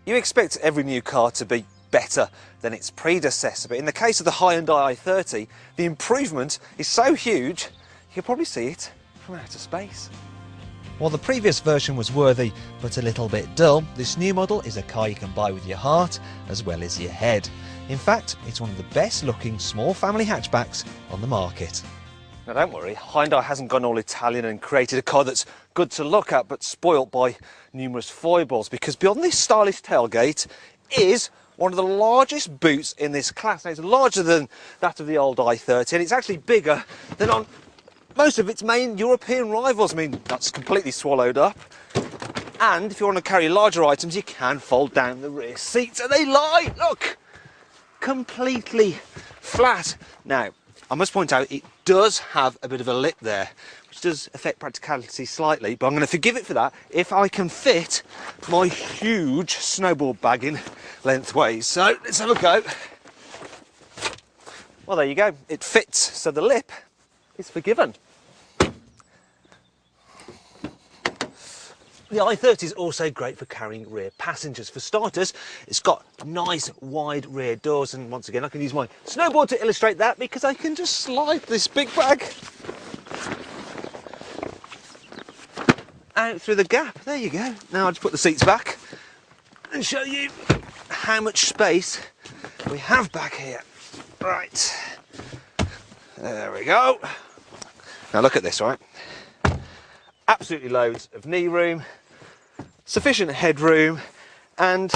You expect every new car to be better than its predecessor, but in the case of the Hyundai i30, the improvement is so huge you can probably see it from outer space. While the previous version was worthy but a little bit dull, this new model is a car you can buy with your heart as well as your head. In fact, it's one of the best looking small family hatchbacks on the market. Now don't worry, Hyundai hasn't gone all Italian and created a car that's good to look at but spoilt by numerous foibles, because beyond this stylish tailgate is one of the largest boots in this class. Now it's larger than that of the old i30 and it's actually bigger than on most of its main European rivals. I mean, that's completely swallowed up. And if you want to carry larger items, you can fold down the rear seats and they lie, look, completely flat. Now, I must point out it does have a bit of a lip there, which does affect practicality slightly, but I'm going to forgive it for that if I can fit my huge snowboard bag in lengthways. So let's have a go. Well, there you go, it fits, so the lip is forgiven. The i30 is also great for carrying rear passengers. For starters, it's got nice wide rear doors, and once again I can use my snowboard to illustrate that because I can just slide this big bag out through the gap. There you go. Now I'll just put the seats back and show you how much space we have back here. Right, there we go. Now look at this, right? Absolutely loads of knee room, sufficient headroom, and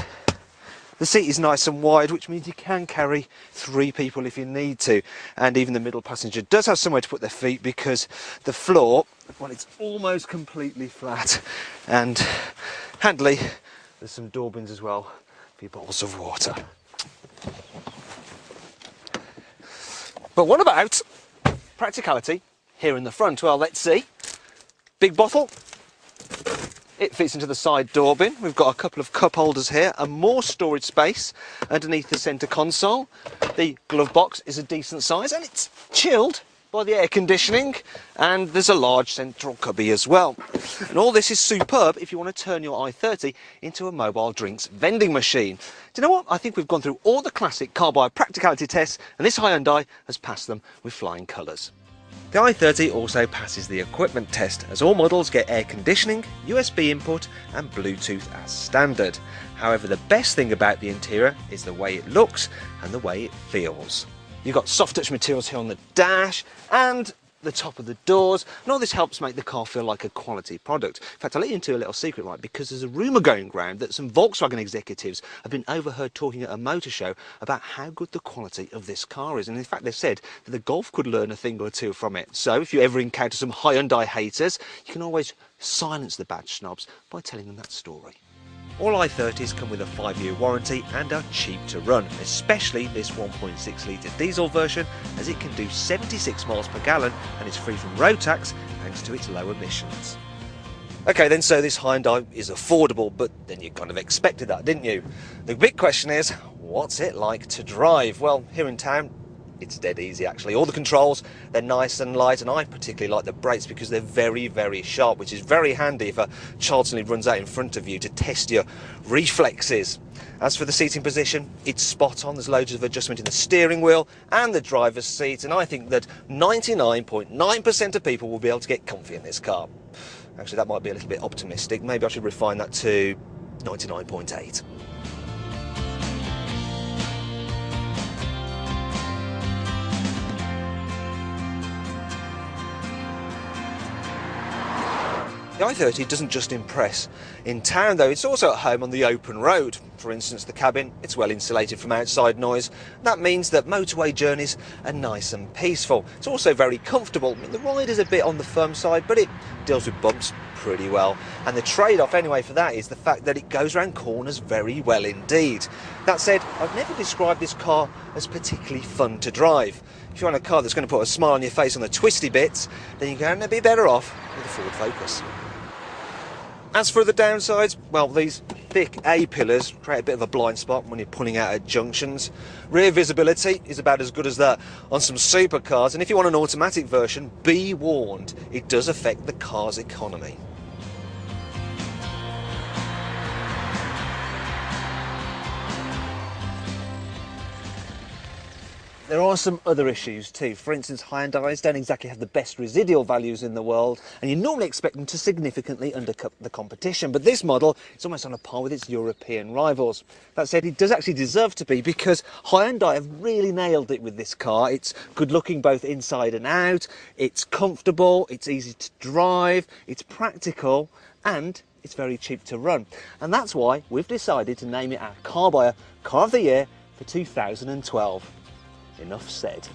the seat is nice and wide, which means you can carry 3 people if you need to. And even the middle passenger does have somewhere to put their feet because the floor, well, it's almost completely flat. And handily, there's some door bins as well for your bottles of water. But what about practicality here in the front? Well, let's see. Big bottle. It fits into the side door bin. We've got a couple of cup holders here and more storage space underneath the centre console. The glove box is a decent size and it's chilled by the air conditioning, and there's a large central cubby as well. And all this is superb if you want to turn your i30 into a mobile drinks vending machine. Do you know what? I think we've gone through all the classic car buyer practicality tests and this Hyundai has passed them with flying colours. The i30 also passes the equipment test, as all models get air conditioning, USB input and Bluetooth as standard. However, the best thing about the interior is the way it looks and the way it feels. You've got soft touch materials here on the dash and the top of the doors, and all this helps make the car feel like a quality product. In fact, I'll let you into a little secret, right, because there's a rumour going round that some Volkswagen executives have been overheard talking at a motor show about how good the quality of this car is, and in fact they've said that the Golf could learn a thing or two from it. So if you ever encounter some Hyundai haters, you can always silence the badge snobs by telling them that story. All i30s come with a 5-year warranty and are cheap to run, especially this 1.6 litre diesel version, as it can do 76 miles per gallon and is free from road tax thanks to its low emissions. Okay then, so this Hyundai is affordable, but then you kind of expected that, didn't you? The big question is, what's it like to drive? Well, here in town, it's dead easy actually. All the controls, they're nice and light, and I particularly like the brakes because they're very, very sharp, which is very handy if a child suddenly runs out in front of you to test your reflexes. As for the seating position, it's spot on. There's loads of adjustment in the steering wheel and the driver's seat, and I think that 99.9% of people will be able to get comfy in this car. Actually, that might be a little bit optimistic. Maybe I should refine that to 99.8. The i30 doesn't just impress in town though, it's also at home on the open road. For instance, the cabin, it's well insulated from outside noise. That means that motorway journeys are nice and peaceful. It's also very comfortable. I mean, the ride is a bit on the firm side, but it deals with bumps pretty well. And the trade-off anyway for that is the fact that it goes around corners very well indeed. That said, I've never described this car as particularly fun to drive. If you want a car that's going to put a smile on your face on the twisty bits, then you're going to be better off with a Ford Focus. As for the downsides, well, these thick A-pillars create a bit of a blind spot when you're pulling out at junctions. Rear visibility is about as good as that on some supercars, and if you want an automatic version, be warned, it does affect the car's economy. There are some other issues too. For instance, Hyundais don't exactly have the best residual values in the world, and you normally expect them to significantly undercut the competition. But this model is almost on a par with its European rivals. That said, it does actually deserve to be, because Hyundai have really nailed it with this car. It's good looking both inside and out, it's comfortable, it's easy to drive, it's practical, and it's very cheap to run. And that's why we've decided to name it our Car Buyer Car of the Year for 2012. Enough said.